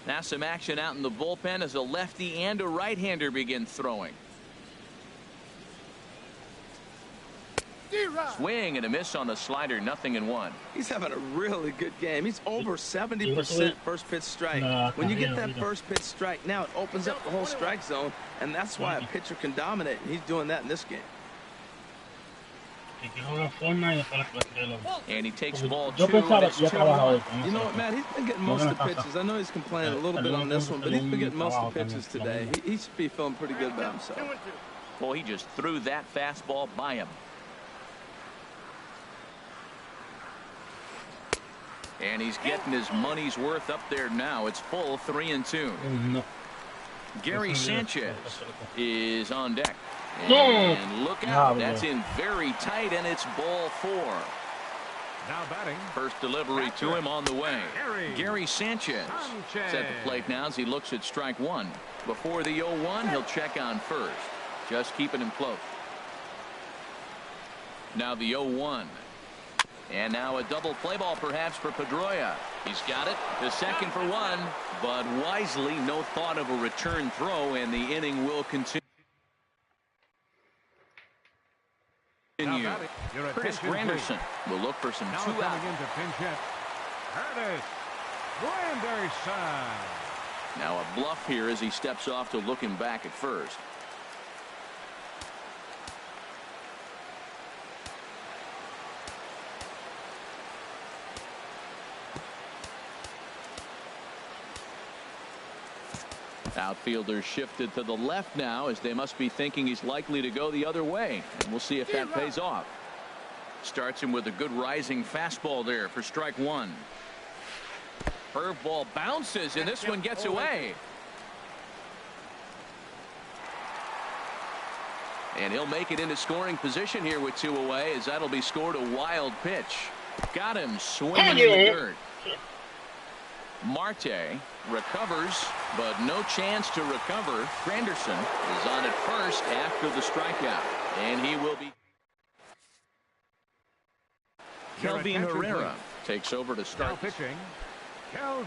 Now some action out in the bullpen as a lefty and a right-hander begin throwing. Swing and a miss on the slider, 0-1. He's having a really good game. He's over 70% first pitch strike. When you get that first pitch strike, now it opens up the whole strike zone, and that's why a pitcher can dominate, and he's doing that in this game. And he takes ball 2. You know what, Matt? He's been getting most of the pitches. I know he's complaining a little bit on this one, but he's been getting most of the pitches today. He should be feeling pretty good about himself. Well, he just threw that fastball by him. And he's getting his money's worth up there now. It's full 3-2. Gary Sanchez is on deck. And look out. That's in very tight, and it's ball 4. Now batting. First delivery to him on the way. Gary Sanchez at the plate now as he looks at strike 1. Before the 0-1, he'll check on first. Just keeping him close. Now the 0-1. And now a double play ball perhaps for Pedroia. He's got it. The second for 1. But wisely, no thought of a return throw, and the inning will continue. Curtis Granderson will look for some 2 out. Now a bluff here as he steps off to looking back at first. Outfielders shifted to the left now as they must be thinking he's likely to go the other way. And we'll see if that pays off. Starts him with a good rising fastball there for strike 1. Curveball bounces, and this one gets away. And he'll make it into scoring position here with 2 away, as that'll be scored a wild pitch. Got him swinging in the dirt. Marte recovers, but no chance to recover. Granderson is on at first after the strikeout, and he will be. Kelvin Herrera takes over to start.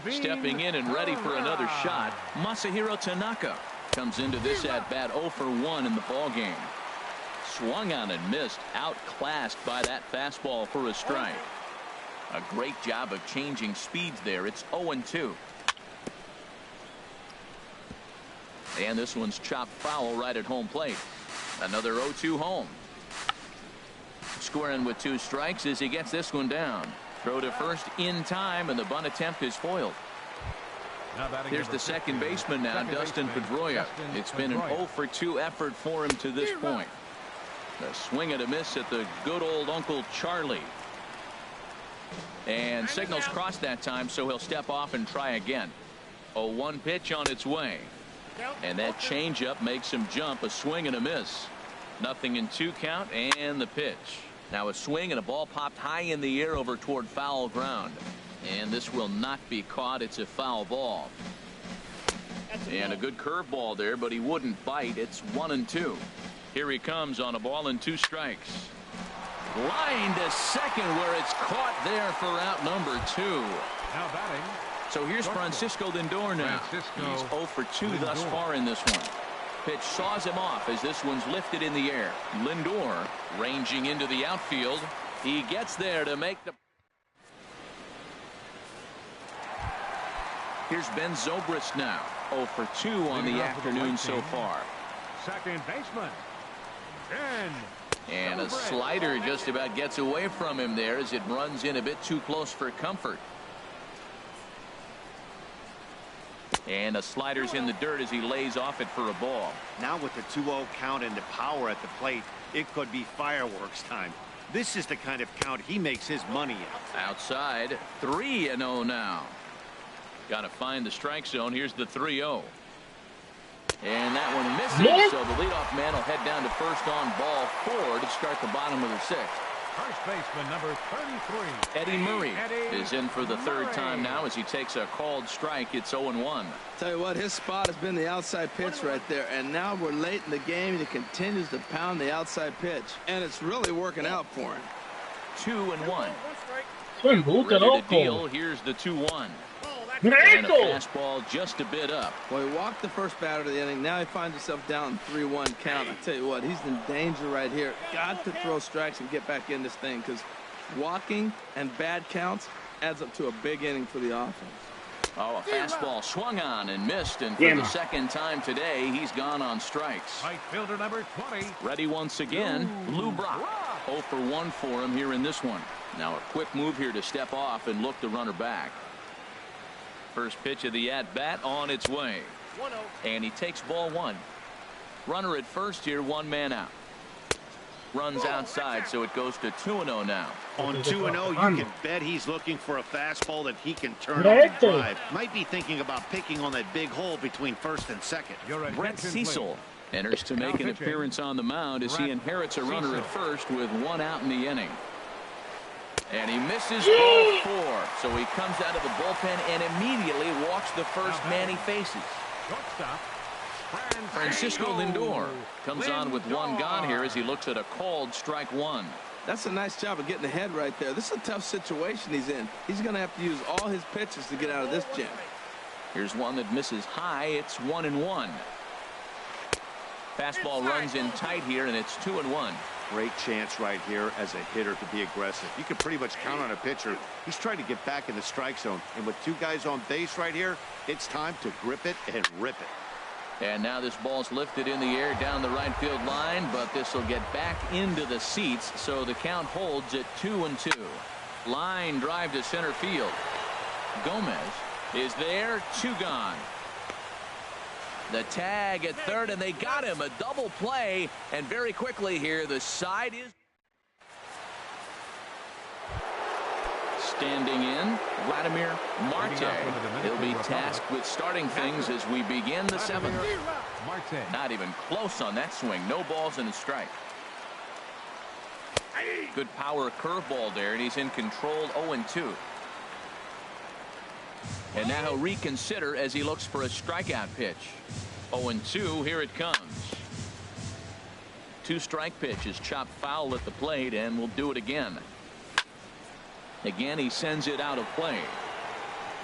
Stepping in and ready for another shot, Masahiro Tanaka comes into this at bat 0 for 1 in the ball game. Swung on and missed, outclassed by that fastball for a strike. A great job of changing speeds there. It's 0-2. And this one's chopped foul right at home plate. Another 0-2 home. Scoring with 2 strikes as he gets this one down. Throw to first in time, and the bunt attempt is foiled. Here's the second baseman now, Dustin Pedroia. It's been an 0 for 2 effort for him to this point. A swing and a miss at the good old Uncle Charlie. And signals crossed that time, so he'll step off and try again. 0-1 pitch on its way. And that changeup makes him jump. A swing and a miss. 0-2 count, and the pitch. Now a swing and a ball popped high in the air over toward foul ground. And this will not be caught. It's a foul ball. And a good curveball there, but he wouldn't bite. It's 1-2. Here he comes on a ball and 2 strikes. Line to second, where it's caught there for out number 2. Now batting. So here's Francisco Lindor now. He's 0 for 2 thus far in this one. Pitch saws him off as this one's lifted in the air. Lindor ranging into the outfield. He gets there to make the. Here's Ben Zobrist now. 0 for 2 on the afternoon so far. Second baseman, Ben. And a slider just about gets away from him there as it runs in a bit too close for comfort. And a slider's in the dirt as he lays off it for a ball. Now with the 2-0 count and the power at the plate, it could be fireworks time. This is the kind of count he makes his money in. Outside, 3-0 now. Got to find the strike zone. Here's the 3-0. And that one misses, so the leadoff man will head down to first on ball 4 to start the bottom of the 6th. First baseman number 33. Eddie Murray is in for the 3rd time now as he takes a called strike. It's 0-1. Tell you what, his spot has been the outside pitch right there, and now we're late in the game and he continues to pound the outside pitch, and it's really working out for him. 2-1. Ready to deal. Here's the 2-1. And a fastball just a bit up. Well, he walked the first batter of the inning. Now he finds himself down 3-1 count. I tell you what, he's in danger right here. Got to throw strikes and get back in this thing, because walking and bad counts adds up to a big inning for the offense. Oh, a fastball swung on and missed, and for the second time today, he's gone on strikes. Right fielder number 20. Ready once again, Lou Brock. 0 for 1 for him here in this one. Now a quick move here to step off and look the runner back. First pitch of the at-bat on its way. And he takes ball 1. Runner at first here, 1 man out. Runs outside, so it goes to 2-0 now. On 2-0, you can bet he's looking for a fastball that he can turn on and drive. Might be thinking about picking on that big hole between first and second. Brett Cecil enters to make an appearance on the mound as he inherits a runner at first with 1 out in the inning. And he misses ball 4, so he comes out of the bullpen and immediately walks the first man he faces. Francisco Lindor comes on with 1 gone here as he looks at a called strike 1. That's a nice job of getting ahead right there. This is a tough situation he's in. He's going to have to use all his pitches to get out of this jam. Here's one that misses high. It's 1-1. Fastball runs in tight here, and it's 2-1. Great chance right here as a hitter to be aggressive. You can pretty much count on a pitcher. He's trying to get back in the strike zone. And with 2 guys on base right here, it's time to grip it and rip it. And now this ball's lifted in the air down the right field line, but this will get back into the seats, so the count holds at 2-2. Line drive to center field. Gomez is there, 2 gone. The tag at third, and they got him. A double play, and very quickly here, the side is standing in, Vladimir Marte. He'll be tasked with starting things as we begin the 7th. Not even close on that swing. No balls and a strike. Good power curveball there, and he's in control 0-2. And now he'll reconsider as he looks for a strikeout pitch. 0-2, here it comes. 2-strike pitch is chopped foul at the plate, and will do it again. Again, he sends it out of play.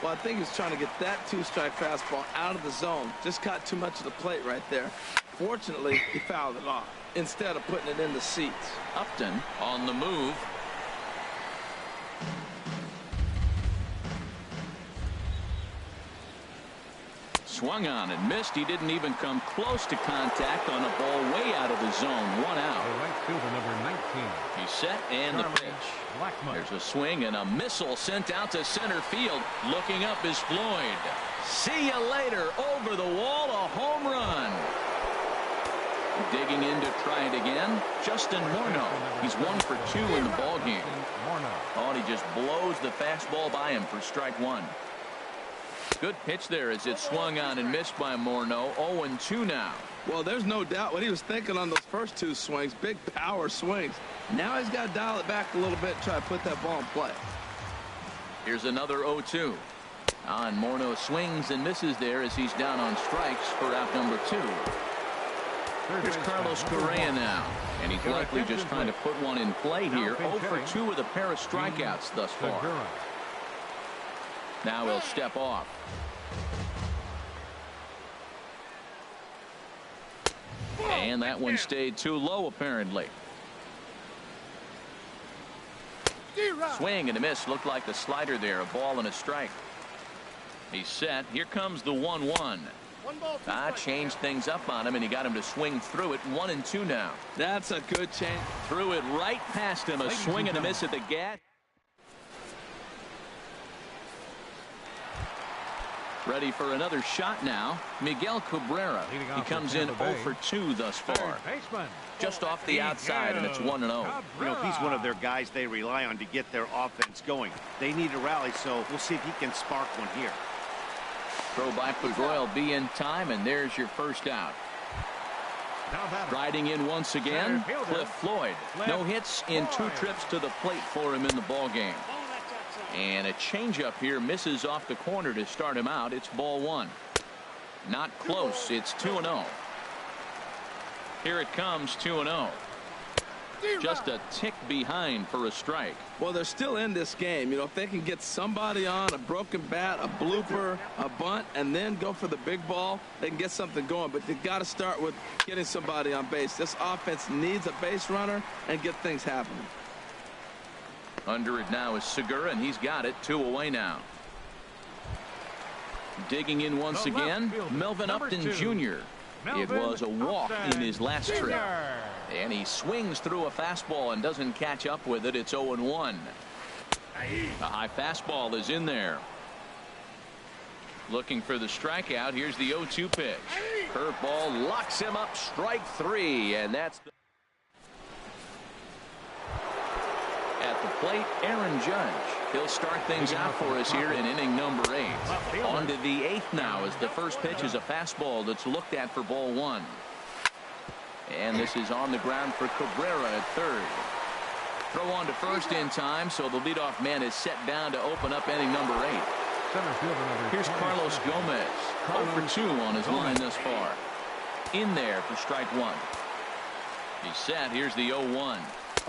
Well, I think he's trying to get that 2-strike fastball out of the zone. Just caught too much of the plate right there. Fortunately, he fouled it off instead of putting it in the seats. Upton on the move. Swung on and missed. He didn't even come close to contact on a ball way out of the zone. 1 out. Right fielder number 19. He's set, and the pitch. There's a swing and a missile sent out to center field. Looking up is Floyd. See you later. Over the wall, a home run. Digging in to try it again, Justin Morneau. He's 1 for 2 in the ballgame. Oh, and he just blows the fastball by him for strike 1. Good pitch there as it swung on and missed by Morneau. 0-2 now. Well, there's no doubt what he was thinking on those first 2 swings. Big power swings. Now he's got to dial it back a little bit and try to put that ball in play. Here's another 0-2. And Morneau swings and misses there as he's down on strikes for out number 2. Here's Carlos Correa now. And he's likely just trying to put one in play here. 0 for 2 with a pair of strikeouts thus far. Now he'll step off. And that one stayed too low, apparently. Swing and a miss. Looked like the slider there. A ball and a strike. He's set. Here comes the 1-1. Changed things up on him, and he got him to swing through it. 1-2 now. That's a good change. Threw it right past him. A swing and a miss at the gas. Ready for another shot now. Miguel Cabrera. He comes in 0 for 2 thus far. Just off the outside, and it's 1-0. You know, he's one of their guys they rely on to get their offense going. They need a rally, so we'll see if he can spark one here. Throw by Pedroia will be in time, and there's your first out. Riding in once again, Cliff Floyd. No hits in 2 trips to the plate for him in the ballgame. And a changeup here misses off the corner to start him out. It's ball 1. Not close. It's 2-0. Here it comes, 2-0. Just a tick behind for a strike. Well, they're still in this game. You know, if they can get somebody on a broken bat, a blooper, a bunt, and then go for the big ball, they can get something going. But they've got to start with getting somebody on base. This offense needs a base runner and get things happening. Under it now is Segura, and he's got it. 2 away now. Digging in once again, Melvin Upton Jr. It was a walk in his last trip. And he swings through a fastball and doesn't catch up with it. It's 0-1. A high fastball is in there. Looking for the strikeout. Here's the 0-2 pitch. Curveball locks him up. Strike 3. And that's the... At the plate, Aaron Judge. He'll start things out for us here in inning number 8. On to the 8th now as the first pitch is a fastball that's looked at for ball 1. And this is on the ground for Cabrera at third. Throw on to first in time, so the leadoff man is set down to open up inning number 8. Here's Carlos Gomez. 0 for 2 on his line thus far. In there for strike 1. He's set. Here's the 0-1.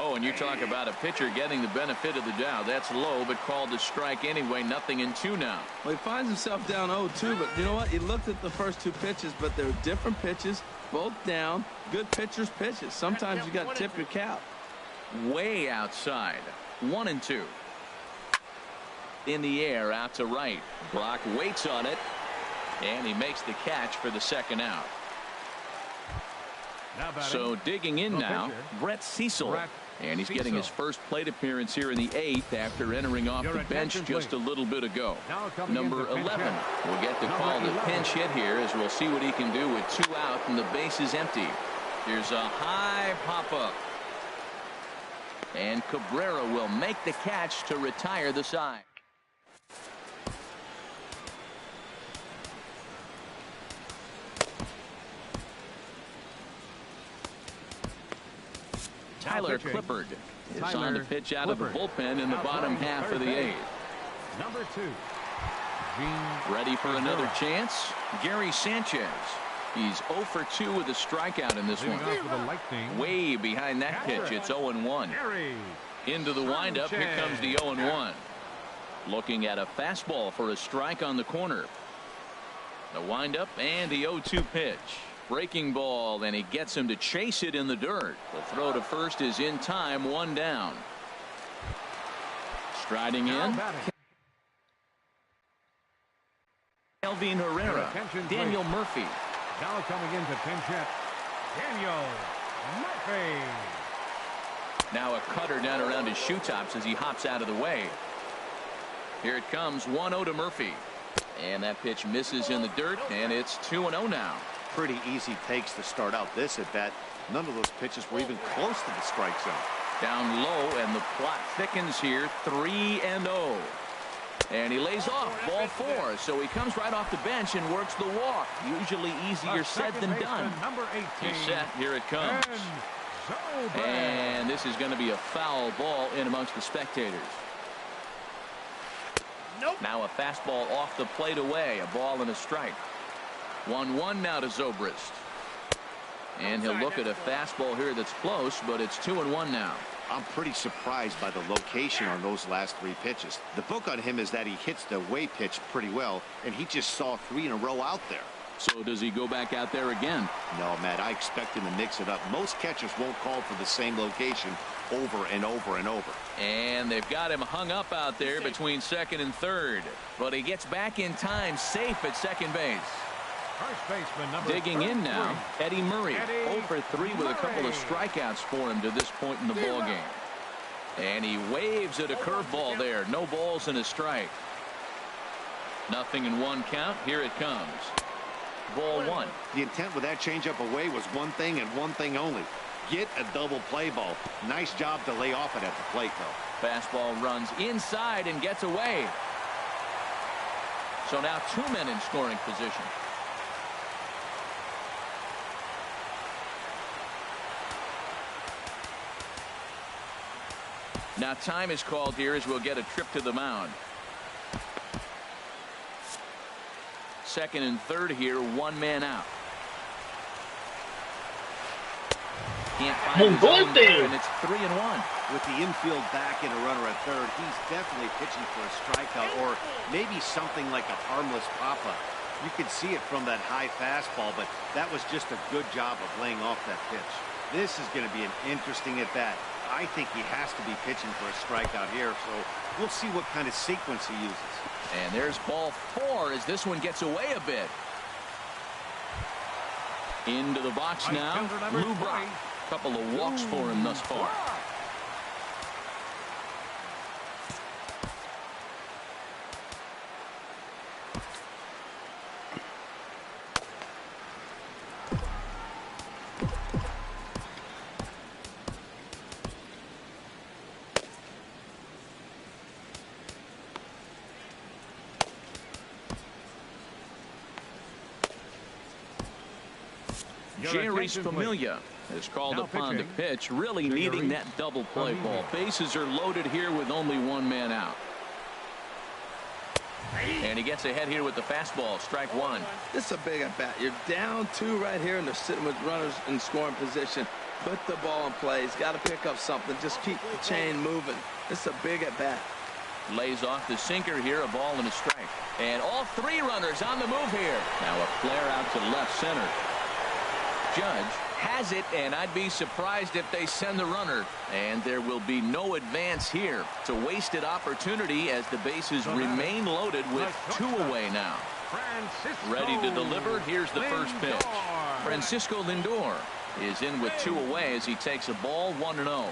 Oh, and you talk about a pitcher getting the benefit of the doubt. That's low, but called a strike anyway. 0-2 now. Well, he finds himself down 0-2, but you know what? He looked at the first 2 pitches, but they were different pitches, both down. Good pitchers' pitches. Sometimes you got to tip your cap. Way outside. 1-2. In the air, out to right. Block waits on it, and he makes the catch for the second out. So digging in now, Brett Cecil. And he's getting his first plate appearance here in the 8th after entering off the bench just a little bit ago. Number 11 will get to call the pinch hit here as we'll see what he can do with 2 out and the base is empty. Here's a high pop-up. And Cabrera will make the catch to retire the side. Tyler Clippard is on the pitch out of the bullpen in the bottom half of the 8th. Number 2. Ready for another chance. Gary Sanchez. He's 0 for 2 with a strikeout in this one. Way behind that pitch. It's 0-1. Into the windup. Here comes the 0-1. Looking at a fastball for a strike on the corner. The windup and the 0-2 pitch. Breaking ball, and he gets him to chase it in the dirt. The throw to first is in time. 1 down. Striding in. Kelvin Herrera. Daniel Murphy. Now coming into pinch hit, Daniel Murphy. Now a cutter down around his shoe tops as he hops out of the way. Here it comes. 1-0 to Murphy. And that pitch misses in the dirt, and it's 2-0 now. Pretty easy takes to start out this at bat. None of those pitches were even close to the strike zone. Down low, and the plot thickens here. 3-0. And he lays off. Ball 4. So he comes right off the bench and works the walk. Usually easier said than done. He's set. Here it comes. And this is going to be a foul ball in amongst the spectators. Now a fastball off the plate away. A ball and a strike. 1-1 now to Zobrist. And he'll look at a fastball here that's close, but it's 2-1 now. I'm pretty surprised by the location on those last 3 pitches. The book on him is that he hits the away pitch pretty well, and he just saw 3 in a row out there. So does he go back out there again? No, Matt, I expect him to mix it up. Most catchers won't call for the same location over and over and over. And they've got him hung up out there between second and third. But he gets back in time, safe at second base. First baseman number Digging in now, Eddie Murray. 0 for 3 with a couple of strikeouts for him to this point in the ballgame. And he waves at a curveball there. No balls and a strike. 0-1 count. Here it comes. Ball 1. The intent with that changeup away was one thing and one thing only. Get a double play ball. Nice job to lay off it at the plate, though. Fastball runs inside and gets away. So now 2 men in scoring position. Now time is called here as we'll get a trip to the mound. Second and third here, 1 man out. Can't find his own there, and it's 3-1. With the infield back and a runner at third, he's definitely pitching for a strikeout or maybe something like a harmless pop-up. You could see it from that high fastball, but that was just a good job of laying off that pitch. This is going to be an interesting at-bat. I think he has to be pitching for a strikeout here, so we'll see what kind of sequence he uses. And there's ball 4 as this one gets away a bit. Into the box now, Lou Brock. Couple of walks for him thus far. Jerry's Familia is called upon to pitch, really needing that double play ball. Bases are loaded here with only one man out. And he gets ahead here with the fastball, strike 1. This is a big at bat. You're down 2 right here, and they're sitting with runners in scoring position. Put the ball in play. He's got to pick up something. Just keep the chain moving. This is a big at bat. Lays off the sinker here, a ball and a strike. And all 3 runners on the move here. Now a flare out to left center. Judge has it, and I'd be surprised if they send the runner. And there will be no advance here. It's a wasted opportunity as the bases remain loaded with 2 away now. Ready to deliver. Here's the first pitch. Francisco Lindor is in with 2 away as he takes a ball 1-0.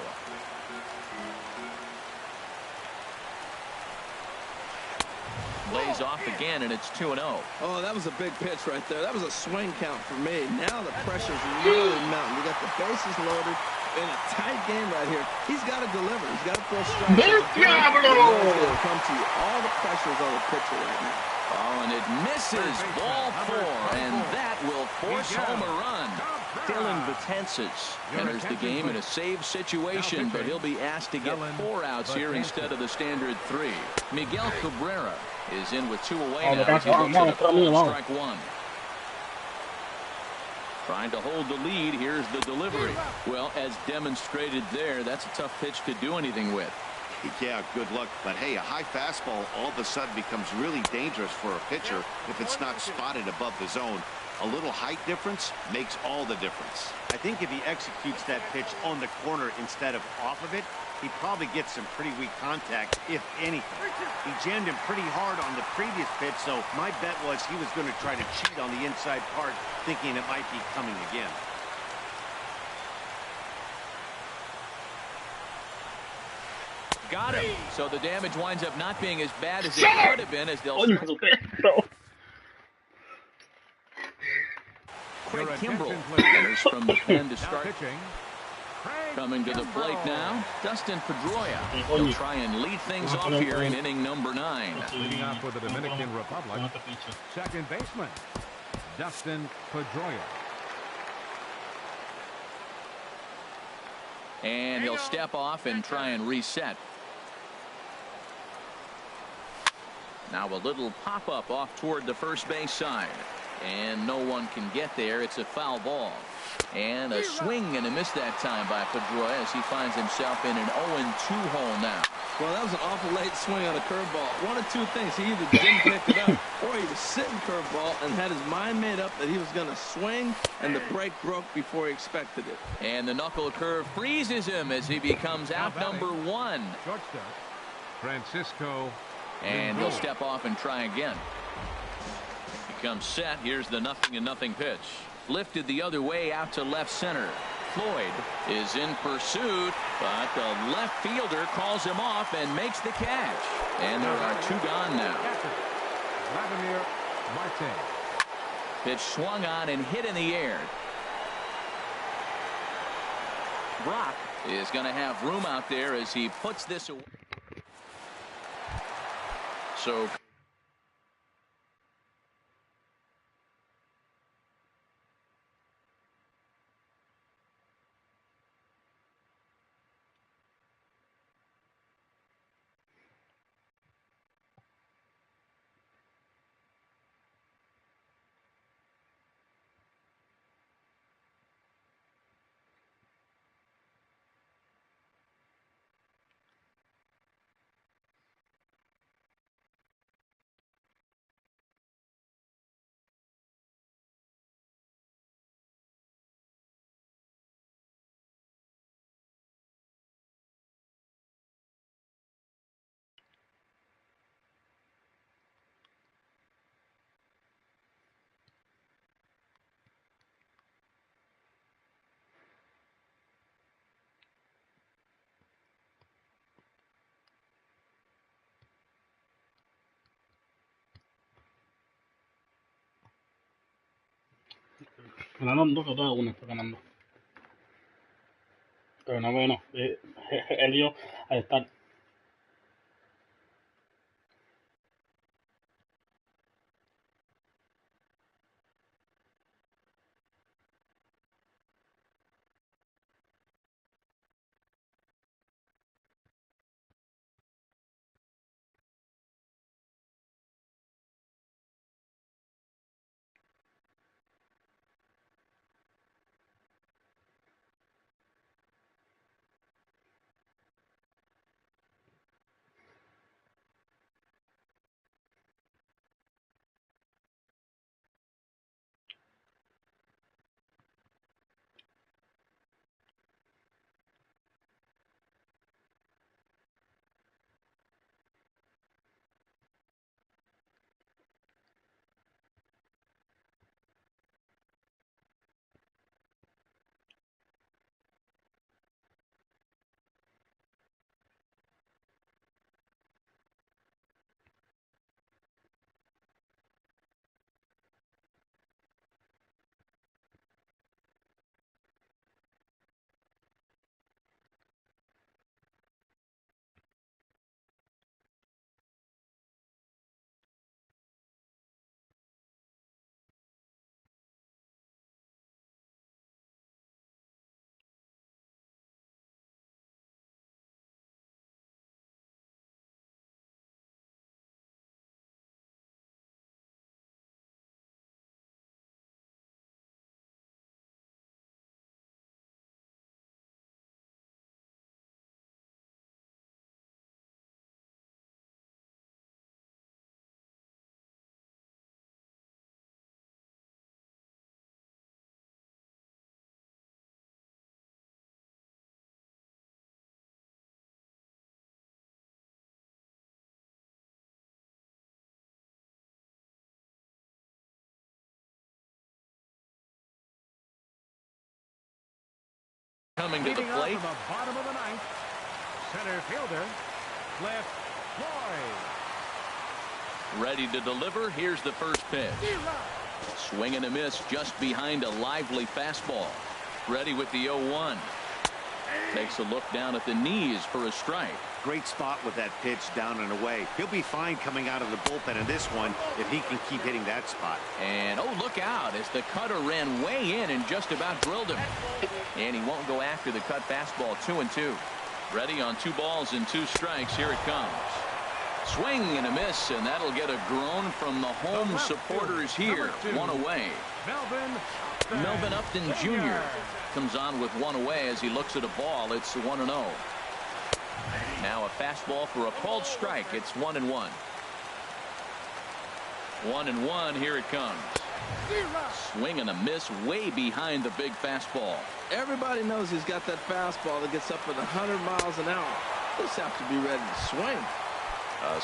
Lays off again, and it's 2-0. Oh, that was a big pitch right there. That was a swing count for me. Now the pressure's really mounting. We got the bases loaded in a tight game right here. He's got to deliver. He's got to throw strikes. Come to you. All the pressure's on the pitcher right now. Oh, and it misses. Ball 4, and that will force home a run. Dylan Betances enters the game in a save situation, but he'll be asked to get 4 outs here instead of the standard 3. Miguel Cabrera is in with 2 away now as he looks at a strike 1. Trying to hold the lead. Here's the delivery. Well, as demonstrated there, that's a tough pitch to do anything with. Yeah, good luck. But hey, a high fastball all of a sudden becomes really dangerous for a pitcher if it's not spotted above the zone. A little height difference makes all the difference. I think if he executes that pitch on the corner instead of off of it, he probably gets some pretty weak contact, if anything. He jammed him pretty hard on the previous pitch, so my bet was he was going to try to cheat on the inside part, thinking it might be coming again. Got him. So the damage winds up not being as bad as it could have been, as they'll... Craig Kimbrell enters from the pen to start. Coming to the plate now, Dustin Pedroia. He'll try and lead things off here in inning number 9. Leading off for the Dominican Republic, second baseman, Dustin Pedroia. And he'll step off and try and reset. Now a little pop-up off toward the first base side. And no one can get there. It's a foul ball. And a swing and a miss that time by Pedroia as he finds himself in an 0-2 hole now. Well, that was an awful late swing on a curveball. One of 2 things. He either didn't pick it up or he was sitting curveball and had his mind made up that he was going to swing, and the break broke before he expected it. And the knuckle curve freezes him as he becomes out number 1. Shortstop, Francisco. And he'll step off and try again. Becomes set. Here's the 0-0 pitch. Lifted the other way out to left center. Floyd is in pursuit, but the left fielder calls him off and makes the catch. And there are 2 gone now. Vladimir Marte. Pitch swung on and hit in the air. Brock is going to have room out there as he puts this away. So Ganaron 2-1, está ganando. Pero no, bueno, Elio al estar. Coming to the plate. From the bottom of the ninth, center fielder, Cliff Floyd. Ready to deliver. Here's the first pitch. Swing and a miss just behind a lively fastball. Ready with the 0-1. Takes a look down at the knees for a strike. Great spot with that pitch down and away. He'll be fine coming out of the bullpen in this one if he can keep hitting that spot. And oh, look out as the cutter ran way in and just about drilled him. And he won't go after the cut fastball. 2-2. Ready on 2 balls and 2 strikes. Here it comes. Swing and a miss, and that'll get a groan from the home supporters here. 1 away. Melvin Upton Jr. comes on with 1 away as he looks at a ball. It's 1-0. Now a fastball for a called strike. It's 1-1. 1-1. Here it comes. Swing and a miss way behind the big fastball. Everybody knows he's got that fastball that gets up at 100 miles an hour. Just have to be ready to swing. A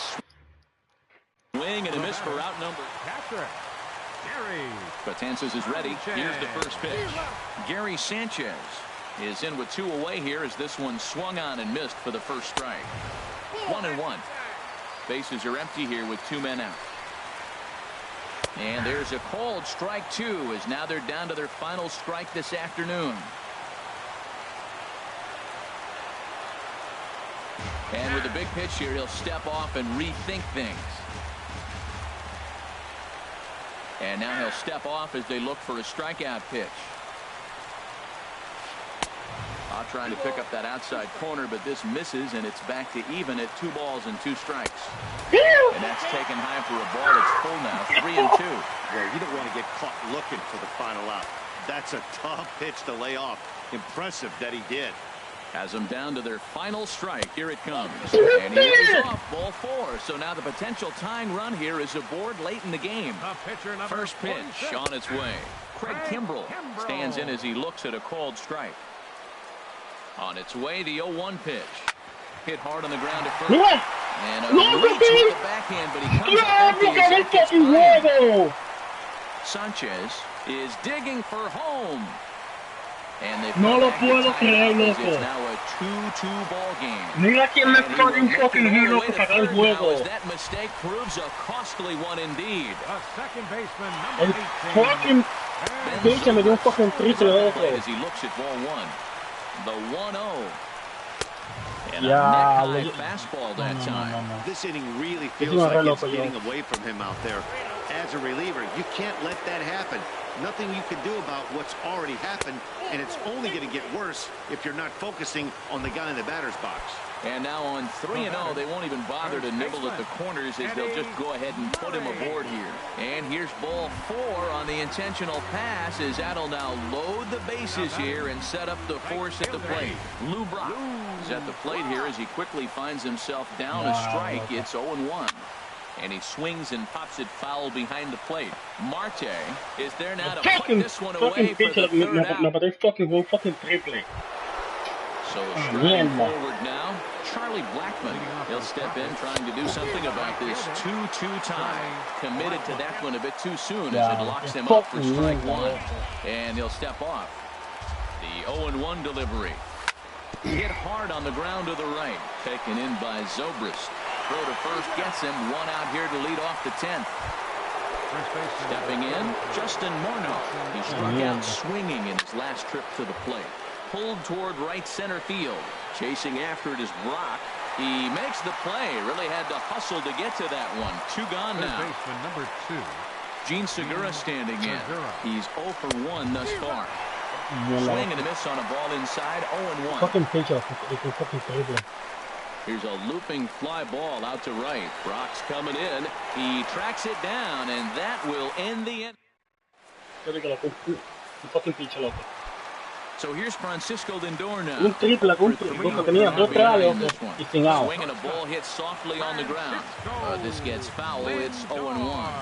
swing and a miss for out number. Catcher, Gary. Betances is ready. Here's the first pitch. Gary Sanchez is in with 2 away here as this one swung on and missed for the first strike. 1-1. Bases are empty here with 2 men out. And there's a called strike 2 as now they're down to their final strike this afternoon. And with a big pitch here, he'll step off and rethink things. And now he'll step off as they look for a strikeout pitch. Trying to pick up that outside corner, but this misses, and it's back to even at 2 balls and 2 strikes. And that's taken high for a ball. It's full now, 3-2. Well, you don't want to get caught looking for the final out. That's a tough pitch to lay off. Impressive that he did. Has them down to their final strike. Here it comes. And he lays off ball 4. So now the potential tying run here is aboard late in the game. First pitch on its way. Craig Kimbrell stands in as he looks at a called strike. On its way, the 0-1 pitch. Hit hard on the ground at first. And a reach with the backhand, but he comes up empty as that gets by him. Sanchez is digging for home. And they No lo back to puedo tie it creer, up as loco. it's now a 2-2 ball game. Mira quién me And he pone will un make fucking it all hero the way para to sacar el third now juego. as that mistake proves a costly one indeed. The second baseman, El number 18. fucking pinche me dio un fucking triple, loco. As he looks at ball one. The 1-0. And a Yeah, neck-high fastball that time. This inning really feels like it's getting away from him out there. As a reliever, you can't let that happen. Nothing you can do about what's already happened, and it's only going to get worse if you're not focusing on the guy in the batter's box. And now on 3-0, they won't even bother to nibble at the corners as they'll just go ahead and put him aboard here. And here's ball 4 on the intentional pass as that'll now load the bases here and set up the force at the plate. Lou Brock is at the plate here as he quickly finds himself down a strike. It's 0-1. And he swings and pops it foul behind the plate. Marte is there now to put this one away for the third out. Fucking triple. So striding forward now, Charlie Blackmon. He'll step in trying to do something about this 2-2 tie. Committed to that one a bit too soon as it locks him up for strike one. And he'll step off. The 0-1 delivery. Hit hard on the ground to the right. Taken in by Zobrist. Throw to first gets him. One out here to lead off the 10th. Stepping in, Justin Morneau. He struck out swinging in his last trip to the plate. Pulled toward right center field. Chasing after it is Brock. He makes the play. Really had to hustle to get to that one. 2 gone now. Baseman number 2. Gene Segura standing in. He's 0 for 1 thus far. Swing and a miss on a ball inside. 0-1. Fucking pitcher. Fucking triple. Here's a looping fly ball out to right. Brock's coming in. He tracks it down, and that will end the inning. Fucking pitcher, loco. So here's Francisco Lindor now. Un triple, tenía 2 trales, y sin out. Swing and a ball hit softly on the ground. This gets foul. It's 0-1.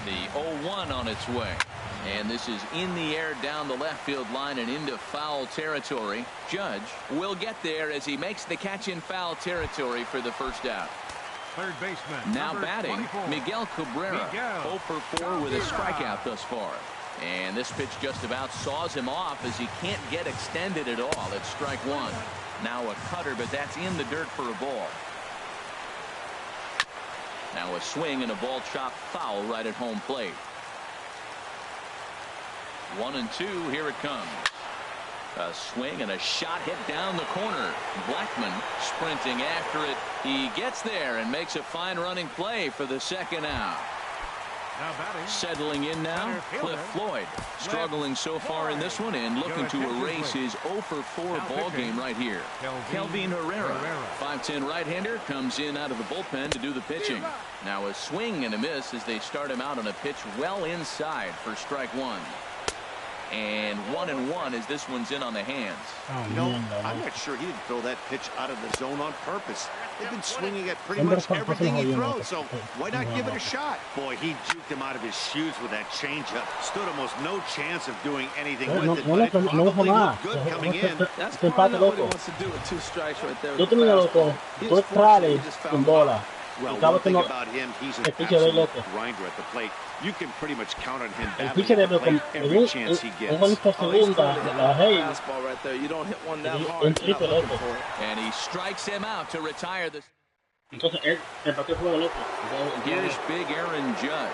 The 0-1 on its way. And this is in the air down the left field line and into foul territory. Judge will get there as he makes the catch in foul territory for the first out. Third baseman. Now batting, 24. Miguel Cabrera. 0 for 4 with a strikeout thus far. And this pitch just about saws him off as he can't get extended at all. It's strike one. Now a cutter, but that's in the dirt for a ball. Now a swing and a ball chopped foul right at home plate. 1-2, here it comes. A swing and a shot hit down the corner. Blackmon sprinting after it. He gets there and makes a fine running play for the second out. Now batting. Settling in now, Cliff Floyd. Struggling so far in this one and looking to erase his 0 for 4 ball game right here. Kelvin Herrera, 5'10" right-hander, comes in out of the bullpen to do the pitching. Now a swing and a miss as they start him out on a pitch well inside for strike one. And 1-1 as this one's in on the hands. I'm not sure he didn't throw that pitch out of the zone on purpose. They've been swinging at pretty much everything he throws, so why not give it a shot? Boy, he juked him out of his shoes with that changeup. Stood almost no chance of doing anything with it, but it probably looked good coming in. That's probably what he wants to do with 2 strikes right there. Yo tenía, loco, 2 trales sin bola. Well, one thing about him, he's an absolute grinder at the plate. You can pretty much count on him battling the plate every chance he gets. Fastball right there. You don't hit one that hard. And he strikes him out to retire the. Entonces él empató el juego, loco. Here's big Aaron Judge.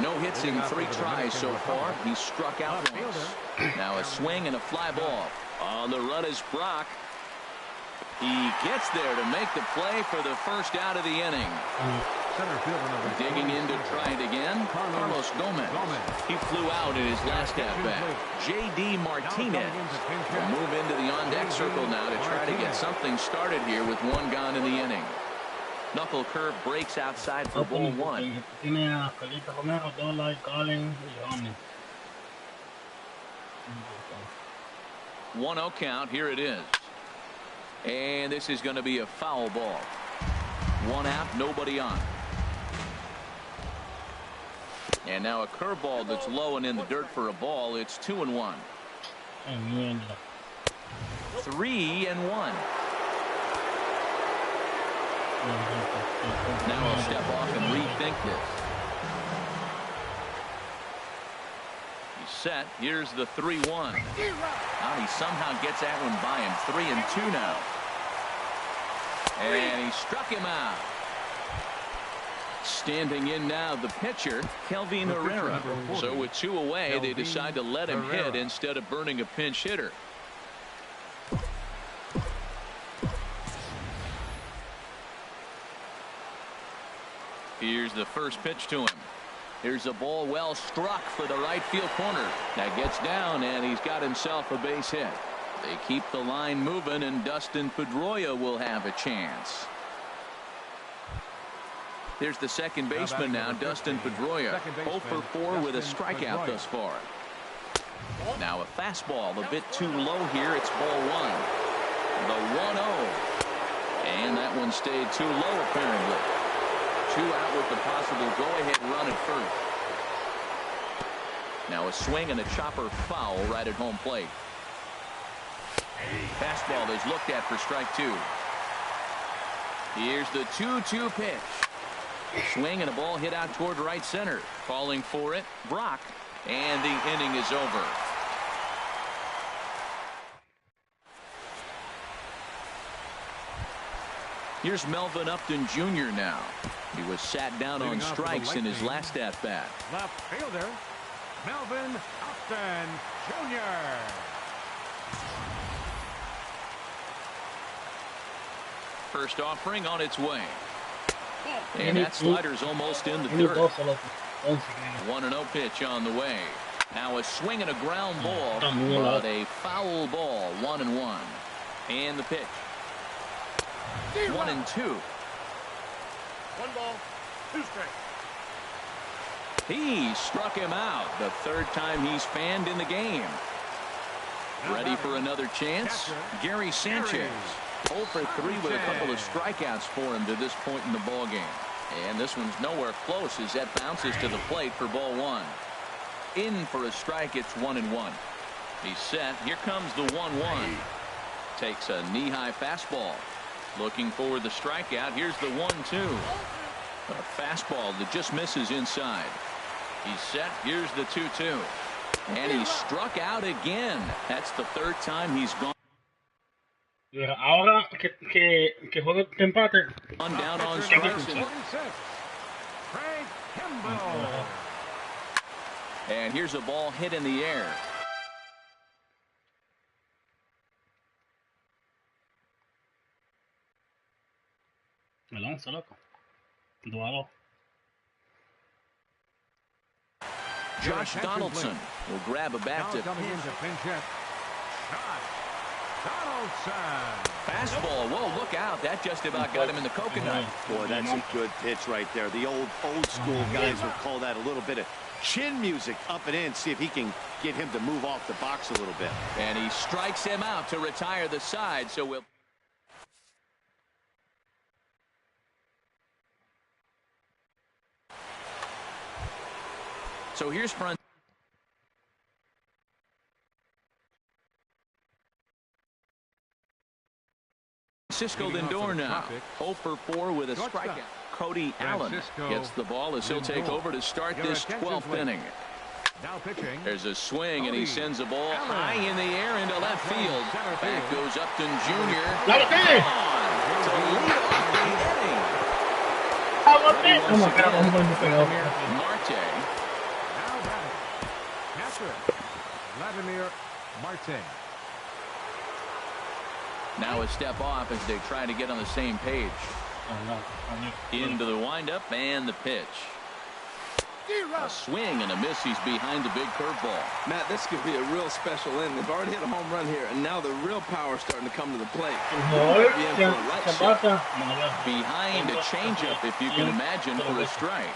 No hits in 3 tries so far. He struck out once. Now a swing and a fly ball. On the run is Brock. He gets there to make the play for the first out of the inning. Digging in to try it again, Carlos Gomez. He flew out in his last at-bat. J.D. Martinez will move into the on-deck circle now to try to get something started here with 1 gone in the inning. Knuckle curve breaks outside for ball 1. 1-0 count. Here it is. And this is going to be a foul ball. 1 out, nobody on. And now a curveball that's low and in the dirt for a ball. It's 2-1. 3-1. Now he'll step off and rethink this. He set. Here's the 3-1. Now he somehow gets that one by him. 3-2 now. And he struck him out. Standing in now, the pitcher, Kelvin Herrera. So with 2 away, they decide to let him hit instead of burning a pinch hitter. Here's the first pitch to him. Here's a ball well struck for the right field corner. That gets down, and he's got himself a base hit. They keep the line moving, and Dustin Pedroia will have a chance. There's the second baseman now, Dustin Pedroia. 0 for 4 with a strikeout thus far. Now a fastball a bit too low here. It's ball 1. The 1-0. And that one stayed too low apparently. 2 out with the possible go-ahead run at first. Now a swing and a chopper foul right at home plate. Fastball is looked at for strike 2. Here's the 2-2 pitch. Swing and a ball hit out toward right center. Calling for it, Brock. And the inning is over. Here's Melvin Upton Jr. now. He was sat down on strikes in his last at-bat. Left fielder, Melvin Upton Jr. First offering on its way. And that slider's almost in the dirt. 1-0 pitch on the way. Now a swing and a ground ball, but a foul ball. 1-1. And the pitch. 1-2. 1 ball, 2 strikes. He struck him out. The 3rd time he's fanned in the game. Ready for another chance? Gary Sanchez. 0 for 3 with a couple of strikeouts for him to this point in the ball game. And this one's nowhere close as that bounces to the plate for ball 1. In for a strike. It's 1-1. He's set. Here comes the 1-1. Takes a knee-high fastball. Looking for the strikeout. Here's the 1-2. A fastball that just misses inside. He's set. Here's the 2-2. And he struck out again. That's the 3rd time he's gone. Ahora que juego de empate. On down on strikes. And here's a ball hit in the air. Me lanza, loco. 2-2. Josh Donaldson will grab a bat to coming into pinch hit. Donaldson. fastball. Whoa, look out. That just about got him in the coconut. Boy, that's a good pitch right there. The old school guys would call that a little bit of chin music up and in. See if he can get him to move off the box a little bit. And he strikes him out to retire the side. So we'll. So here's Francisco Lindor now. 0 for 4 with a strikeout. Cody Allen gets the ball as he'll take over to start this 12th inning. There's a swing and he sends a ball high in the air into left field. Back goes Upton Jr. To lead off the inning. Marte. Vladimir Marte. Now a step off as they try to get on the same page. Into the windup and the pitch. A swing and a miss. He's behind the big curveball. Matt, this could be a real special inning. They've already hit a home run here, and now the real power is starting to come to the plate. Behind a changeup, if you can imagine, for a strike.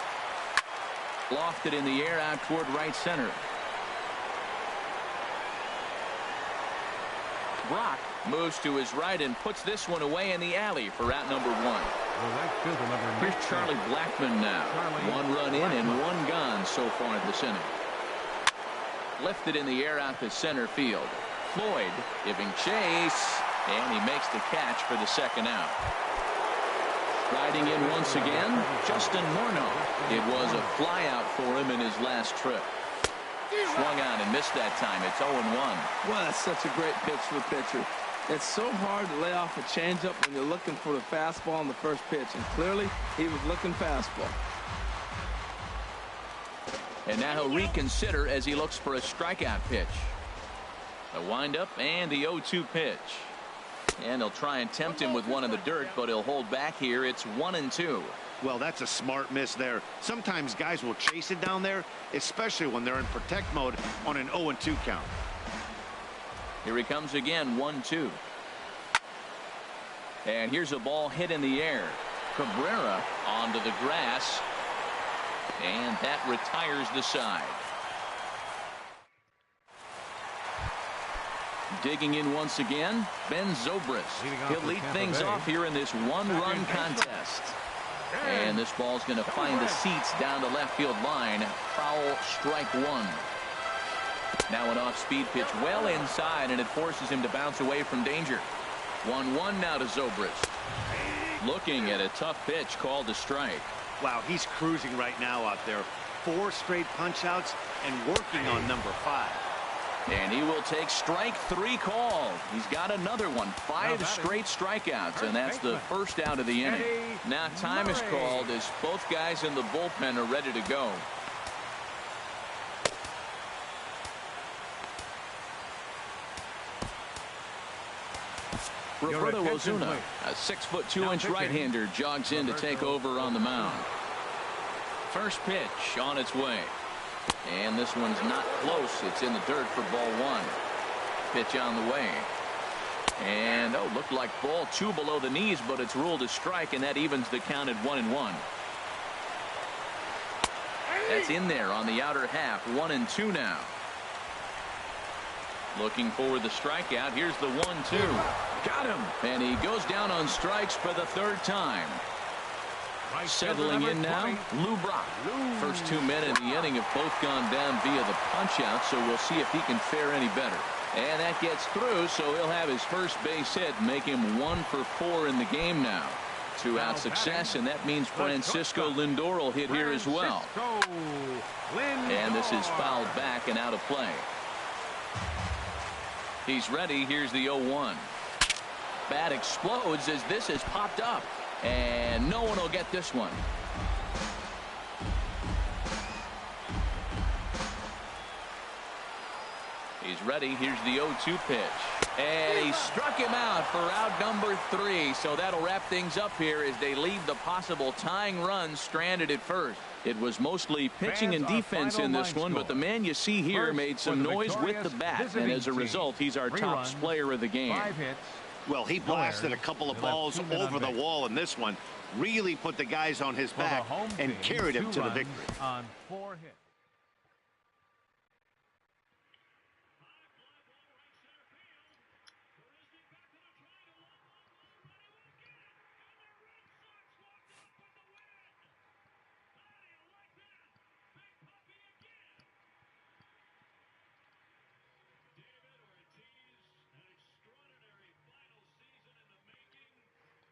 Lofted in the air out toward right center. Brock moves to his right and puts this one away in the alley for out number 1. Here's Charlie Blackmon now. 1 run in and 1 gone so far this inning. Lifted in the air out to center field. Floyd giving chase, and he makes the catch for the 2nd out. Riding in once again, Justin Morneau. It was a flyout for him in his last trip. Swung on and missed that time. It's 0-1. Well, that's such a great pitch for the pitcher. It's so hard to lay off a changeup when you're looking for the fastball on the first pitch, and clearly he was looking fastball. And now he'll reconsider as he looks for a strikeout pitch. The windup and the 0-2 pitch. And he'll try and tempt him with one in the dirt, but he'll hold back here. It's 1-2. Well, that's a smart miss there. Sometimes guys will chase it down there, especially when they're in protect mode on an 0-2 count. Here he comes again, 1-2. And here's a ball hit in the air. Cabrera onto the grass. And that retires the side. Digging in once again, Ben Zobrist. He'll lead things off here in this one-run contest. And this ball's going to find the seats down the left field line. Foul, strike one. Now an off-speed pitch well inside, and it forces him to bounce away from danger. 1-1 now to Zobrist. Looking at a tough pitch called a strike. Wow, he's cruising right now out there. 4 straight punch-outs and working on number 5. And he will take strike 3 called. He's got another one. 5 straight strikeouts, and that's the first out of the inning. Now time is called as both guys in the bullpen are ready to go. Roberto Ozuna, a 6'2" right-hander, jogs in to take over on the mound. First pitch on its way. And this one's not close. It's in the dirt for ball 1. Pitch on the way. And, looked like ball 2 below the knees, but it's ruled a strike, and that evens the count at 1-1. That's in there on the outer half. 1-2 now. Looking for the strikeout. Here's the 1-2. Got him. And he goes down on strikes for the 3rd time. Settling in now, Lou Brock. First 2 men in the inning have both gone down via the punch-out, so we'll see if he can fare any better. And that gets through, so he'll have his first base hit, make him 1 for 4 in the game now. 2-out success, and that means Francisco Lindor will hit here as well. And this is fouled back and out of play. He's ready. Here's the 0-1. Bat explodes as this has popped up. And no one will get this one. He's ready. Here's the 0-2 pitch. And he struck him out for out number 3. So that'll wrap things up here as they leave the possible tying run stranded at first. It was mostly pitching and defense in this one, but the man you see here made some noise with the bat. And as a result, he's our top player of the game. Well, he blasted a couple of balls over the wall in this one. Really put the guys on his back and carried him to the victory. On 4 hits.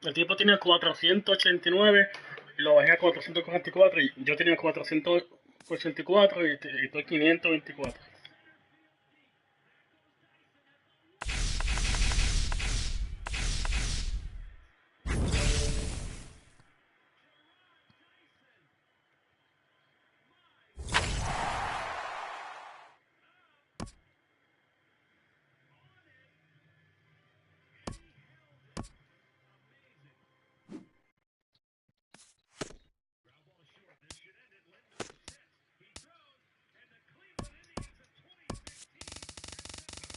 El tipo tenía 489 y lo bajé a 444 y yo tenía 484 y estoy 524.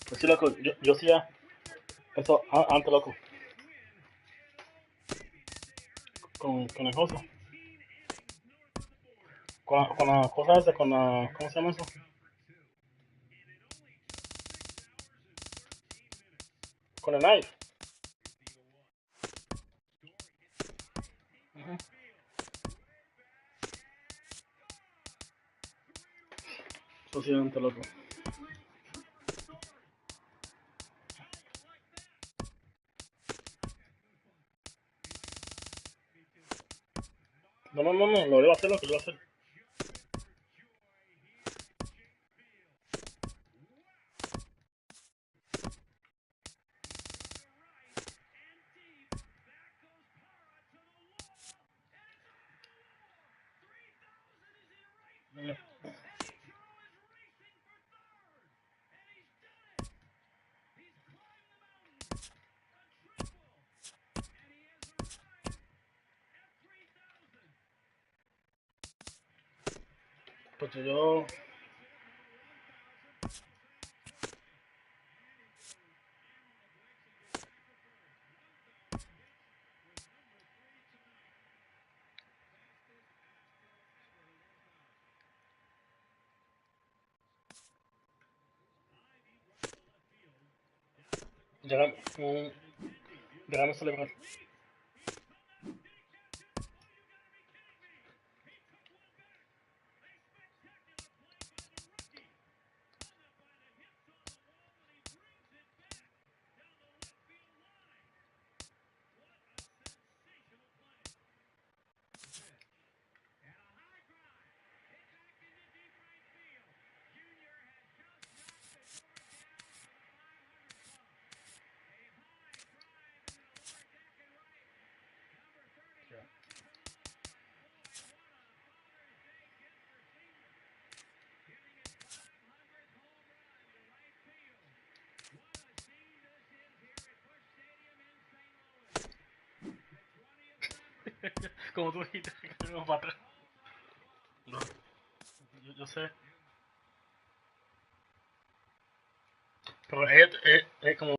Pues sí, loco, yo hacía eso antes, loco. Con el coso. Con las cosas esas, con la... ¿Cómo se llama eso? Con el knife. Eso sí, antes, loco. No, lo iba a hacer, lo que lo iba a hacer. Pues yo... Déjame celebrar. Como tú dijiste, que tenemos para atrás. No, yo sé. Pero es como